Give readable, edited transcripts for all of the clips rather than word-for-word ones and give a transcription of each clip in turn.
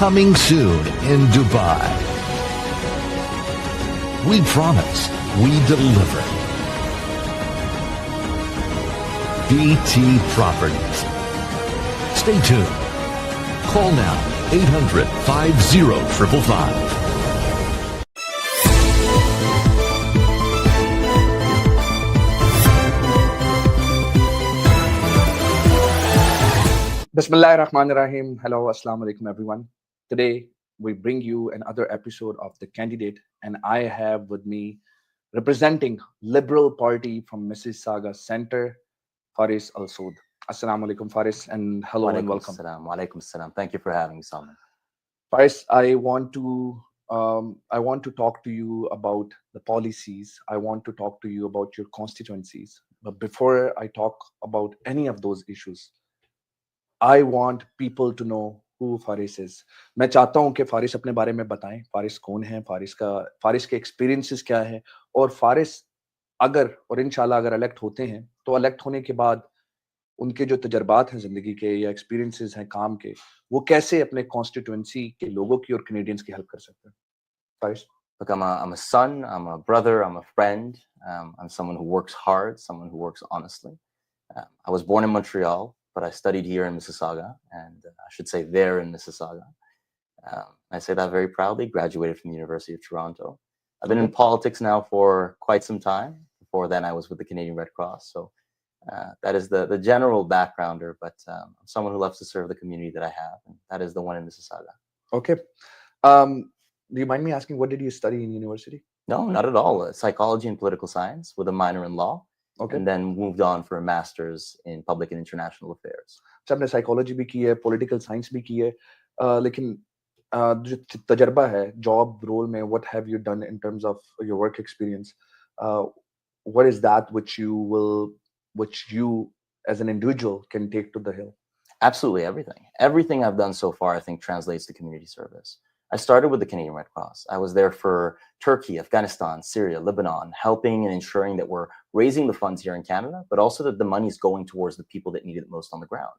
Coming soon in Dubai. We promise, we deliver. BT Properties. Stay tuned. Call now 800-50-555. Bismillahirrahmanirrahim. Hello, Assalamu alaikum everyone. Today we bring you another episode of The Candidate, and I have with me representing Liberal Party from Mississauga Centre, Fares Al Soud. Assalamu alaikum, Fares, and hello and welcome. Wa alaikum salam. Thank you for having me, Salman. Fares, I want to talk to you about the policies. I want to talk to you about your constituencies. But before I talk about any of those issues, I want people to know who Fares is. मैं चाहता हूँ कि फारिस अपने बारे में बताएं, फारिस कौन है, फारिस के एक्सपीरियंसेस क्या है, और फारिस अगर और इंशाल्लाह अगर इलेक्ट होते हैं तो इलेक्ट होने के बाद उनके जो तजर्बात हैं जिंदगी के या एक्सपीरियंसेस हैं काम के, वो कैसे अपने कॉन्स्टिट्यूएंसी के लोगों की और कैनेडियंस की हेल्प कर सकते हैं. Faris. Look, I'm a son, I'm a brother, I'm a friend. I'm someone who works hard, someone who works honestly. I was born in Montreal, but I studied here in Mississauga, and I should say there in Mississauga. I say that very proudly, graduated from the University of Toronto. I've been in politics now for quite some time. Before then, I was with the Canadian Red Cross. So that is the general backgrounder, but I'm someone who loves to serve the community that I have, and that is the one in Mississauga. Okay. Do you mind me asking, what did you study in university? No, not at all. Psychology and political science with a minor in law. Okay. And then moved on for a master's in public and international affairs. अच्छा, आपने psychology भी की है, political science भी की है, लेकिन जो तजर्बा है job role में, what have you done in terms of your work experience? What is that which you as an individual can take to the hill? Absolutely everything. Everything I've done so far, I think, translates to community service. I started with the Canadian Red Cross. I was there for Turkey, Afghanistan, Syria, Lebanon, helping and ensuring that we're raising the funds here in Canada, but also that the money is going towards the people that need it most on the ground.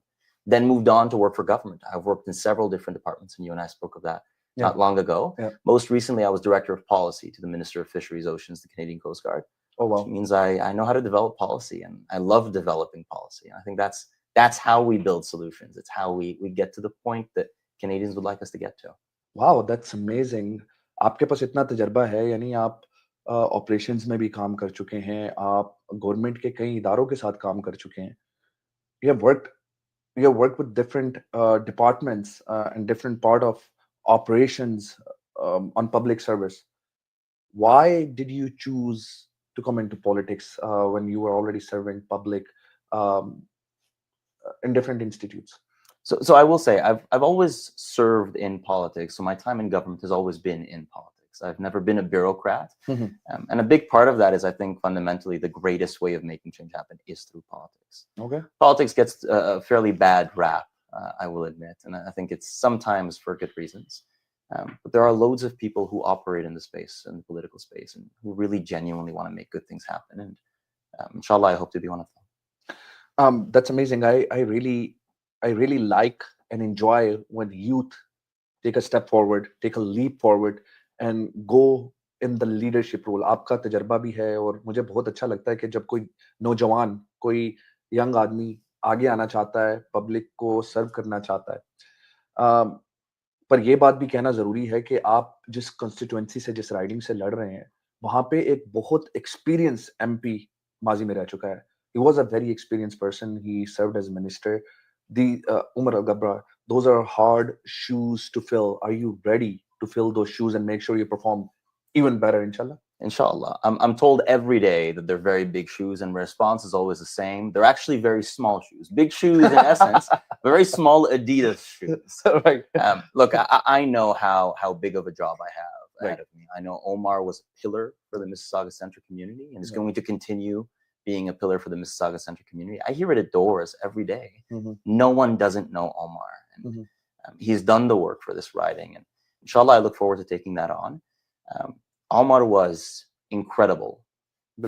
Then moved on to work for government. I've worked in several different departments, and you and I spoke of that not long ago. Yeah. Most recently, I was Director of Policy to the Minister of Fisheries, Oceans, the Canadian Coast Guard. Oh, wow. Which means I know how to develop policy, and I love developing policy. And I think that's how we build solutions. It's how we get to the point that Canadians would like us to get to. Wow, that's amazing. आपके पास इतना तजर्बा है, यानी आप operations में भी काम कर चुके हैं, आप गवर्नमेंट के कई इदारों के साथ काम कर चुके हैं. You have worked with different departments and different part of operations on public service. Why did you choose to come into politics when you were already serving public in different institutes? So I will say I've always served in politics. So my time in government has always been in politics. I've never been a bureaucrat. Mm-hmm. And a big part of that is, I think, fundamentally the greatest way of making change happen is through politics. Okay. Politics gets a fairly bad rap, I will admit. And I think it's sometimes for good reasons. But there are loads of people who operate in the space, in the political space, and who really genuinely want to make good things happen. And inshallah, I hope to be one of them. That's amazing. I really like and enjoy when youth take a step forward, take a leap forward, and go in the leadership role. आपका तजर्बा भी है, और मुझे बहुत अच्छा लगता है कि जब कोई नौजवान, कोई यंग आदमी आगे आना चाहता है, पब्लिक को सर्व करना चाहता है. पर ये बात भी कहना जरूरी है कि आप जिस कंस्टिट्यूएंसी से, जिस राइडिंग से लड़ रहे हैं, वहां पे एक बहुत एक्सपीरियंस एमपी माजी में रह चुका है. He was a very experienced person. He served as minister. Umar Al-Gabra, those are hard shoes to fill. Are you ready to fill those shoes and make sure you perform even better, inshallah? Inshallah. I'm told every day that they're very big shoes, and my response is always the same. They're actually very small shoes. Big shoes in essence, very small Adidas shoes. Right. Look, I know how big of a job I have ahead of me. I know Omar was a pillar for the Mississauga Centre community, and is going to continue being a pillar for the Mississauga Centre community. I hear it at doors every day. Mm-hmm. No one doesn't know Omar. And he's done the work for this riding. And inshallah, I look forward to taking that on. Omar was incredible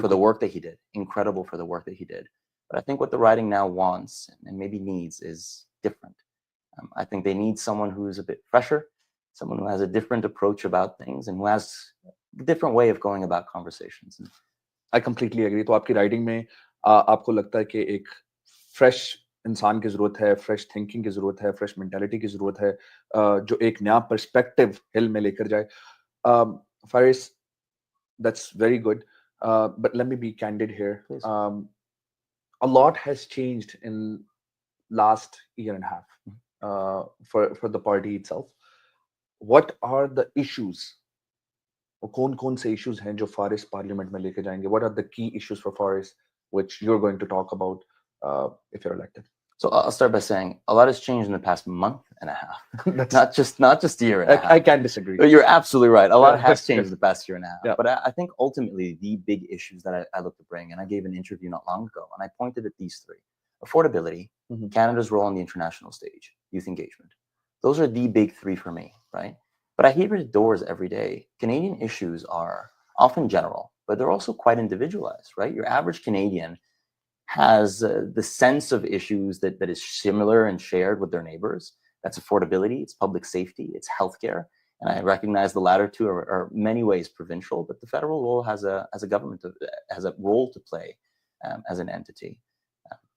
for the work that he did. Incredible for the work that he did. But I think what the riding now wants and maybe needs is different. I think they need someone who's a bit fresher, someone who has a different approach about things and who has a different way of going about conversations. I completely agree. तो आपकी writing में आपको लगता है कि एक fresh इंसान की जरूरत है, फ्रेश थिंकिंग की जरूरत है, फ्रेश मेंटालिटी की जरूरत है, जो एक नया पर्सपेक्टिव हिल में लेकर जाए. Fares, that's very good. But let me be candid here. Please. A lot has changed in last year and a half for the party itself. What are the issues? कौन से issues हैं जो Fares parliament में लेके जाएंगे? What are the key issues for Fares which you're going to talk about if you're elected? So I'll start by saying a lot has changed in the past month and a half. not just a year and a half. I can't disagree. But you're absolutely right. A lot has changed the past year and a half. Yeah. But I think ultimately the big issues that I look to bring, and I gave an interview not long ago, and I pointed at these three: affordability, Canada's role on the international stage, youth engagement. Those are the big three for me, right? But I hear it doors every day. Canadian issues are often general, but they're also quite individualized, right? Your average Canadian has the sense of issues that is similar and shared with their neighbors. That's affordability, it's public safety, it's healthcare. And I recognize the latter two are many ways provincial, but the federal role has a government, has a role to play as an entity.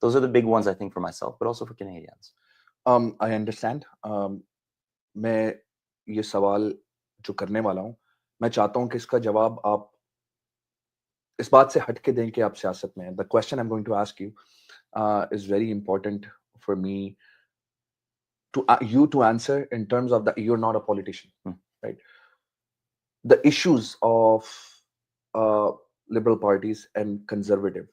Those are the big ones, I think, for myself, but also for Canadians. I understand. मैं ये सवाल जो करने वाला हूँ, मैं चाहता हूँ कि इसका जवाब आप इस बात से हट के दें कि आप सियासत में हैं. The question I'm going to ask you is very important for me to you to answer in terms of that you're not a politician, right? The issues of liberal parties and conservative,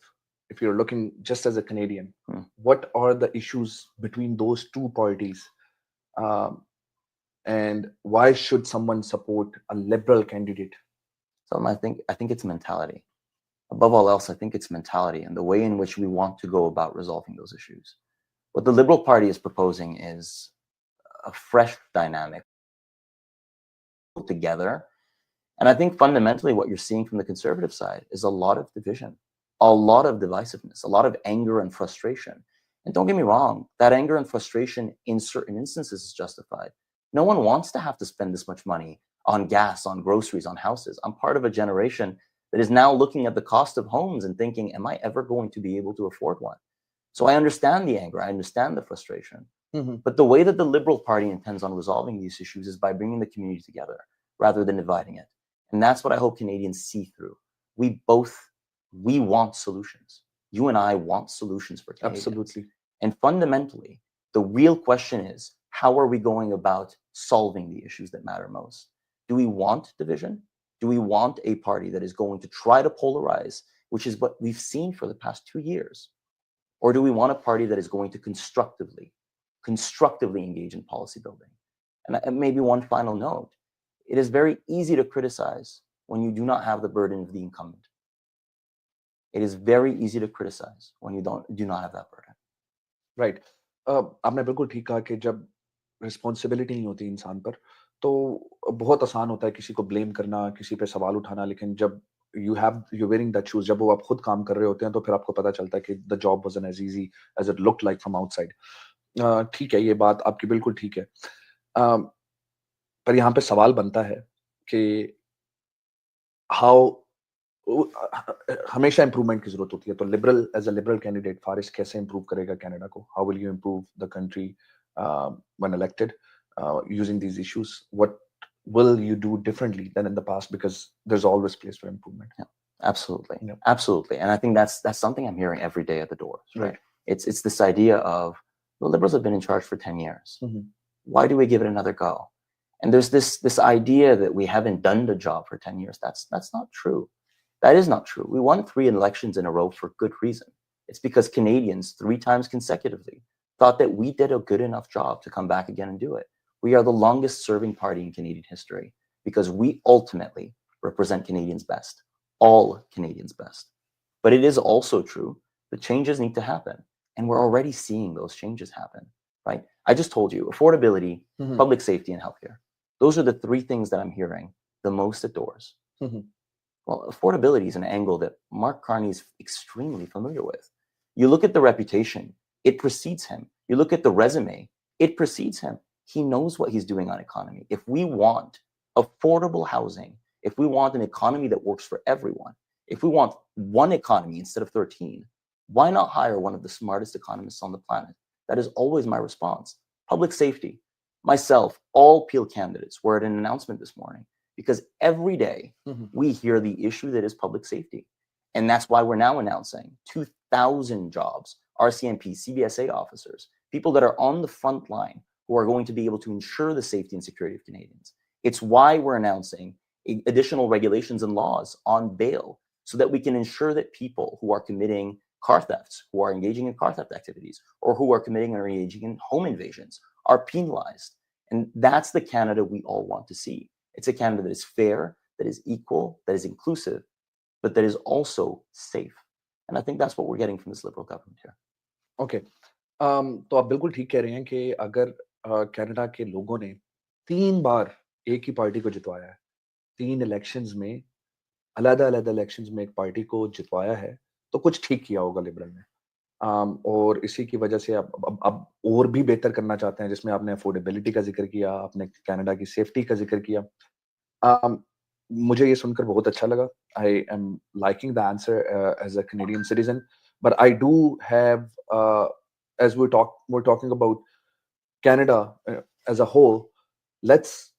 if you're looking just as a Canadian, what are the issues between those two parties? And why should someone support a liberal candidate? So I think it's mentality. Above all else, I think it's mentality and the way in which we want to go about resolving those issues. What the Liberal Party is proposing is a fresh dynamic together. And I think fundamentally what you're seeing from the Conservative side is a lot of division, a lot of divisiveness, a lot of anger and frustration. And don't get me wrong, that anger and frustration in certain instances is justified. No one wants to have to spend this much money on gas, on groceries, on houses. I'm part of a generation that is now looking at the cost of homes and thinking, am I ever going to be able to afford one? So I understand the anger, I understand the frustration. But the way that the Liberal Party intends on resolving these issues is by bringing the community together rather than dividing it. And that's what I hope Canadians see through. We want solutions. You and I want solutions for Canadians. Absolutely. And fundamentally, the real question is, how are we going about solving the issues that matter most? Do we want division? Do we want a party that is going to try to polarize, which is what we've seen for the past 2 years? Or do we want a party that is going to constructively engage in policy building? And maybe one final note, it is very easy to criticize when you do not have the burden of the incumbent. It is very easy to criticize when you do not have that burden. Right. आपने बिल्कुल ठीक कहा कि जब responsibility नहीं होती इंसान पर तो बहुत आसान होता है किसी को ब्लेम करना, किसी पे सवाल उठाना, लेकिन जब you're wearing that shoes, जब वो आप खुद काम कर रहे होते हैं तो फिर आपको पता चलता है कि the job wasn't as easy as it looked like from outside. ठीक है, ये बात आपकी बिल्कुल ठीक है. पर यहाँ पे सवाल बनता है कि हमेशा इंप्रूवमेंट की जरूरत होती है. तो liberal as a liberal candidate Faris कैसे इंप्रूव करेगा कनाडा को? How will you improve the country when elected using these issues? What will you do differently than in the past? Because there's always place for improvement. Yeah, absolutely. Yeah. Absolutely. And I think that's something I'm hearing every day at the doors, right? It's this idea of the Liberals have been in charge for 10 years. Why do we give it another go? And there's this idea that we haven't done the job for 10 years. That's not true. That is not true. We won 3 elections in a row for good reason. It's because Canadians 3 times consecutively thought that we did a good enough job to come back again and do it. We are the longest serving party in Canadian history because we ultimately represent Canadians best, all Canadians best. But it is also true that changes need to happen. And we're already seeing those changes happen, right? I just told you, affordability, public safety, and healthcare. Those are the 3 things that I'm hearing the most at doors. Well, affordability is an angle that Mark Carney is extremely familiar with. You look at the reputation, it precedes him. You look at the resume, it precedes him. he knows what he's doing on economy. If we want affordable housing, if we want an economy that works for everyone, if we want one economy instead of 13, why not hire one of the smartest economists on the planet? That is always my response. Public safety. Myself, all Peel candidates were at an announcement this morning because every day we hear the issue that is public safety. And that's why we're now announcing 2,000 jobs, RCMP, CBSA officers, people that are on the front line who are going to be able to ensure the safety and security of Canadians. It's why we're announcing additional regulations and laws on bail so that we can ensure that people who are committing car thefts, who are engaging in car theft activities, or who are committing or engaging in home invasions are penalized. And that's the Canada we all want to see. It's a Canada that is fair, that is equal, that is inclusive, but that is also safe. And I think that's what we're getting from this Liberal government here. Okay. तो आप बिल्कुल ठीक कह रहे हैं कि अगर Canada के लोगों ने 3 बार एक ही पार्टी को जितवाया है, 3 इलेक्शंस में अलग-अलग इलेक्शंस में एक पार्टी को जितवाया है, तो कुछ ठीक किया होगा लिबरल ने। और इसी की वजह से अब और भी बेहतर करना चाहते हैं, जिसमें आपने अफोर्डेबिलिटी का जिक्र किया, आपने कनाडा की सेफ्टी का जिक्र किया। मुझे ये सुनकर बहुत अच्छा लगा। I am liking the answer as a Canadian citizen, but I do have, as we're talking about Canada as a whole, let's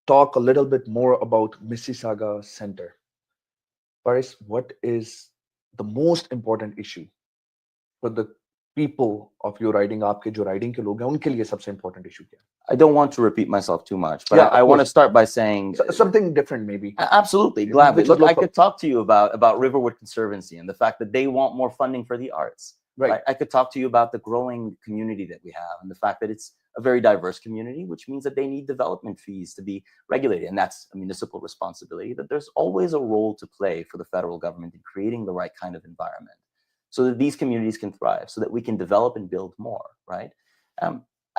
talk a little bit more about Mississauga Centre. Fares, what is the most important issue for the people of your riding? आपके जो riding के लोग हैं, उनके लिए सबसे important issue क्या है? I don't want to repeat myself too much, but Yeah, I want to course. start by saying Something different, maybe. Absolutely, gladly. Which is Look, I local. could talk to you about Riverwood Conservancy and the fact that they want more funding for the arts. Right. I could talk to you about the growing community that we have and the fact that it's a very diverse community, which means that they need development fees to be regulated. And that's a municipal responsibility, that there's always a role to play for the federal government in creating the right kind of environment so that these communities can thrive, so that we can develop and build more, right?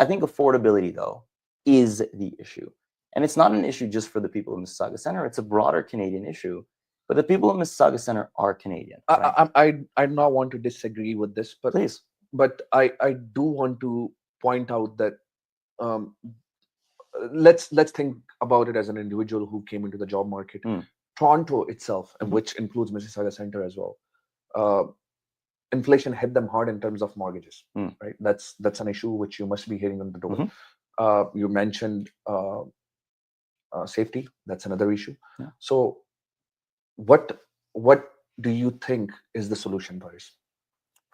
I think affordability, though, is the issue. And it's not an issue just for the people of Mississauga Centre. It's a broader Canadian issue. But the people of Mississauga Centre are Canadian. Right? I not want to disagree with this, but Please. But I do want to point out that let's think about it as an individual who came into the job market. Toronto itself, and which includes Mississauga Centre as well. Inflation hit them hard in terms of mortgages, right? That's an issue which you must be hearing on the door. You mentioned safety. That's another issue. Yeah. So what do you think is the solution, Fares?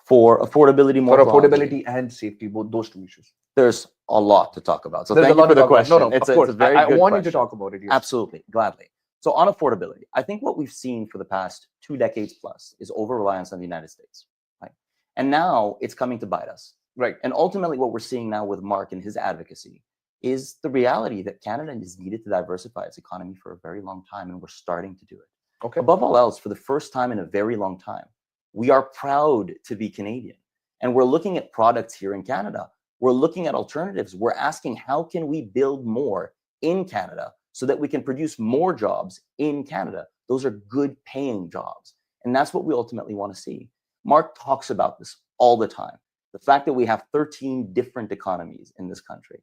For affordability more For broadly, affordability and safety, both those two issues. there's a lot to talk about. So There's thank a lot you for to the talk about. question. No, It's of a course. very I good want you to question. talk about it. Yes. Absolutely, gladly. So on affordability, I think what we've seen for the past 2 decades plus is over-reliance on the United States, right? And now it's coming to bite us. Right. And ultimately what we're seeing now with Mark and his advocacy is the reality that Canada has needed to diversify its economy for a very long time, and we're starting to do it. Okay. Above all else, for the first time in a very long time, we are proud to be Canadian. And we're looking at products here in Canada. We're looking at alternatives. We're asking, how can we build more in Canada so that we can produce more jobs in Canada? Those are good paying jobs. And that's what we ultimately want to see. Mark talks about this all the time. The fact that we have 13 different economies in this country.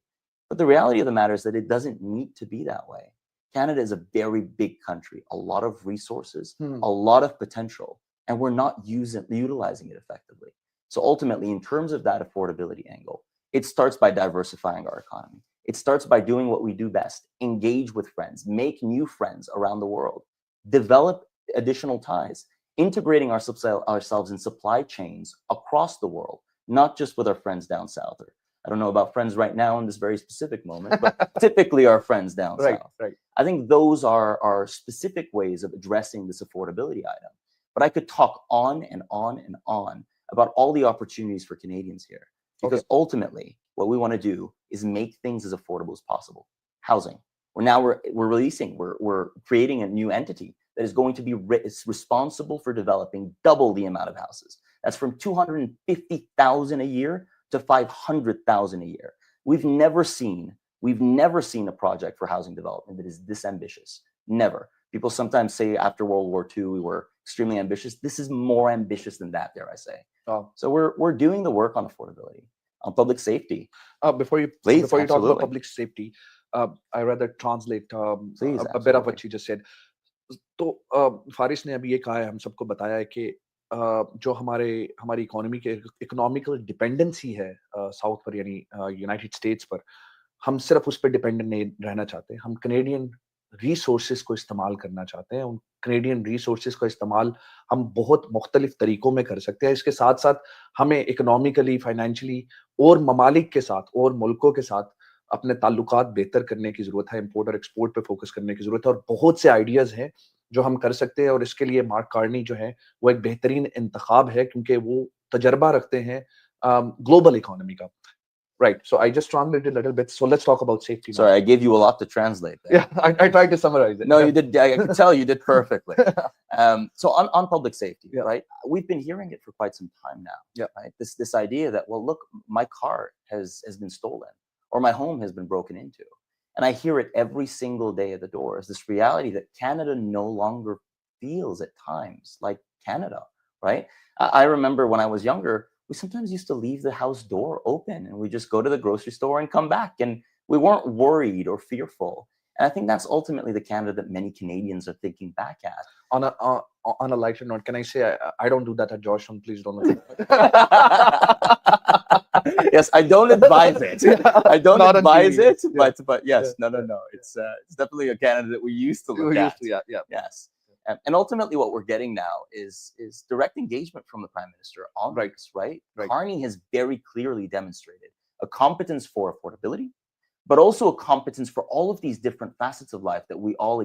But the reality of the matter is that it doesn't need to be that way. Canada is a very big country, a lot of resources, a lot of potential, and we're not utilizing it effectively. So ultimately, in terms of that affordability angle, it starts by diversifying our economy. It starts by doing what we do best, engage with friends, make new friends around the world, develop additional ties, integrating ourselves in supply chains across the world, not just with our friends down south. Or I don't know about friends right now in this very specific moment, but typically our friends down south. Right. I think those are specific ways of addressing this affordability item. But I could talk on and on and on about all the opportunities for Canadians here. Because ultimately, what we want to do is make things as affordable as possible. Housing. We're creating a new entity that is going to be responsible for developing double the amount of houses. That's from 250,000 a year to 500,000 a year. We've never seen a project for housing development that is this ambitious. Never. People sometimes say after World War II we were extremely ambitious. This is more ambitious than that, dare I say. Oh. So we're doing the work on affordability. on public safety. Before you Please, talk about absolutely. public safety, I rather translate Please, a bit of absolutely. what you just said. तो फारिस ने अभी ये कहा है, हम सबको बताया है कि जो हमारी इकोनॉमी के इकोनॉमिकल डिपेंडेंसी है साउथ पर यानी यूनाइटेड स्टेट्स पर, हम सिर्फ उस पर डिपेंडेंट नहीं रहना चाहते, हम कनेडियन रिसोर्सेज को इस्तेमाल करना चाहते हैं। उन कनेडियन रिसोर्सेज का इस्तेमाल हम बहुत मुख्तलिफ तरीकों में कर सकते हैं। इसके साथ साथ हमें इकोनॉमिकली, फाइनेंशियली और ममालिक के साथ और मुल्कों के साथ अपने ताल्लुकात बेहतर करने की ज़रूरत है, इम्पोर्ट और एक्सपोर्ट पे फोकस करने की ज़रूरत है, और बहुत से आइडियाज़ हैं जो हम कर सकते हैं, और इसके लिए मार्क कार्नी जो है वो एक बेहतरीन इंतखाब है क्योंकि वो तजर्बा रखते हैं ग्लोबल इकोनॉमी का। Right. So I just translated a little bit. So let's talk about safety now. Sorry, I gave you a lot to translate there. Yeah, I tried to summarize it. No, you did. I could tell you did perfectly. So on public safety, Yeah. right? We've been hearing it for quite some time now. Yeah. Right. This idea that, well, look, my car has been stolen or my home has been broken into, and I hear it every single day at the door. Is this reality that Canada no longer feels at times like Canada, right? I remember when I was younger, we sometimes used to leave the house door open and we just go to the grocery store and come back, and we weren't worried or fearful. And I think that's ultimately the Canada that many Canadians are thinking back at. On a lighter note, can I say I don't do that at Georgetown? Please don't look at Yes, I don't advise it. I don't Not on advise TV. it, but yes, no. It's definitely a Canada that we used to look at. Yeah. Yes. And ultimately, what we're getting now is direct engagement from the Prime Minister on this, right? Carney has very clearly demonstrated a competence for affordability, but also a competence for all of these different facets of life that we all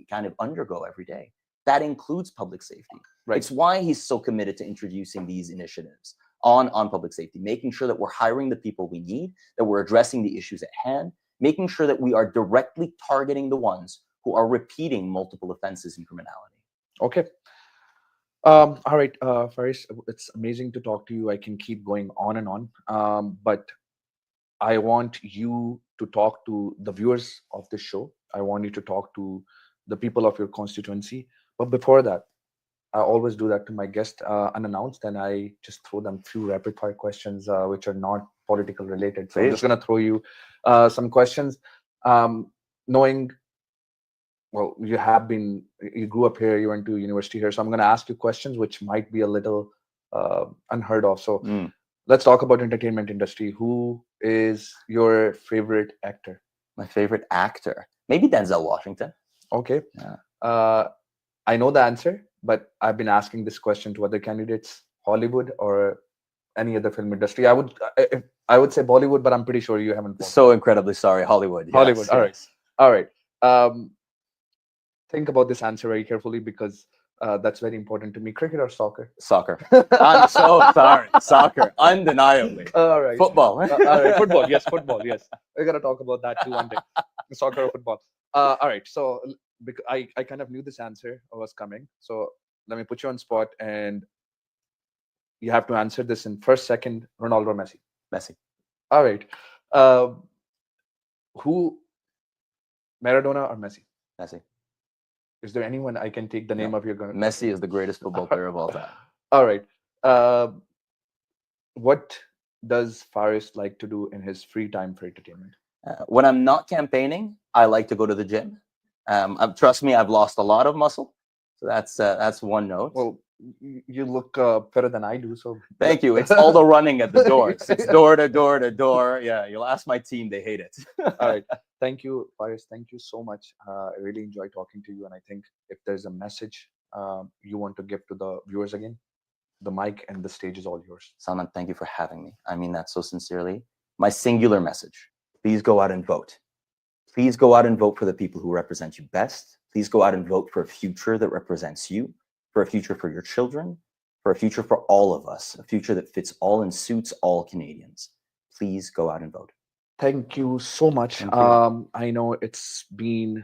kind of undergo every day. That includes public safety. Right. It's why he's so committed to introducing these initiatives on public safety, making sure that we're hiring the people we need, that we're addressing the issues at hand, making sure that we are directly targeting the ones who are repeating multiple offenses in criminality. Okay. All right, Fares, it's amazing to talk to you. I can keep going on and on, but I want you to talk to the viewers of this show. I want you to talk to the people of your constituency. But before that, I always do that to my guest unannounced, and I just throw them few rapid fire questions which are not political related. So I'm just going to throw you some questions, knowing, well, you grew up here, you went to university here, so I'm going to ask you questions which might be a little unheard of. So let's talk about entertainment industry. Who is your favorite actor? My favorite actor? Maybe Denzel Washington. Okay. Yeah. I know the answer, but I've been asking this question to other candidates, Hollywood or any other film industry. I would say Bollywood, but I'm pretty sure you haven't. So incredibly sorry, Hollywood. Yes, Hollywood. Yes. All right. Think about this answer very carefully because that's very important to me. Cricket or soccer? Soccer. I'm so sorry. Soccer, undeniably. All right. Football. All right. Football. Yes, football. Yes. We're gonna talk about that too one day. Soccer or football. All right. So because I kind of knew this answer was coming. So let me put you on spot, and you have to answer this in first, second. Ronaldo or Messi? Messi. All right. Who? Maradona or Messi? Messi. Is there anyone I can take the name of your gun? Messi is the greatest football player of all time. All right. What does Fares like to do in his free time for entertainment? When I'm not campaigning, I like to go to the gym. Trust me, I've lost a lot of muscle. So that's one note. Well, you look better than I do. So thank you. It's all the running at the doors. It's door to door to door. Yeah, you'll ask my team; they hate it. All right. Thank you, Fares. Thank you so much. I really enjoy talking to you, and I think if there's a message you want to give to the viewers again, the mic and the stage is all yours. Salman, thank you for having me. I mean that so sincerely. My singular message: please go out and vote. Please go out and vote for the people who represent you best. Please go out and vote for a future that represents you, for a future for your children, for a future for all of us, a future that fits all and suits all Canadians. Please go out and vote. Thank you so much. I know it's been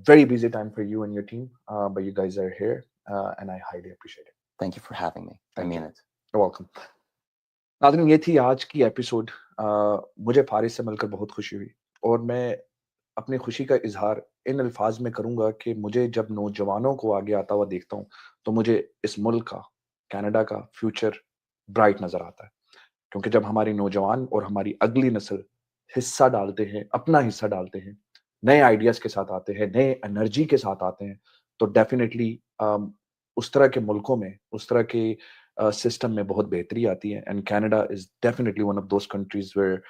very busy time for you and your team, but you guys are here, and I highly appreciate it. Thank you for having me. I mean it. You're welcome. नाज़रीन, ये थी आज की episode. मुझे फारिस से मिलकर बहुत खुशी हुई, और मैं अपनी खुशी का इजहार इन अल्फाज में करूंगा कि मुझे जब नौजवानों को आगे आता हुआ देखता हूं तो मुझे इस मुल्क का, कनाडा का फ्यूचर ब्राइट नजर आता है। क्योंकि जब हमारे नौजवान और हमारी अगली नस्ल हिस्सा डालते हैं, अपना हिस्सा डालते हैं, नए आइडियाज के साथ आते हैं, नए एनर्जी के साथ आते हैं, तो डेफिनेटली उस तरह के मुल्कों में, उस तरह के सिस्टम में बहुत बेहतरी आती है. And Canada is definitely one of those countries where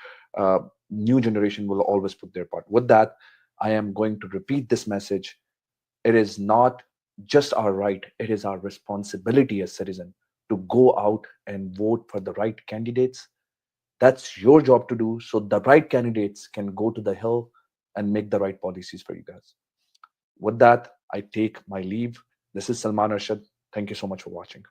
new generation will always put their part. With that, I am going to repeat this message. It is not just our right, it is our responsibility as citizen to go out and vote for the right candidates. That's your job to do, so the right candidates can go to the hill and make the right policies for you guys. With that, I take my leave. This is Salman Arshad. Thank you so much for watching.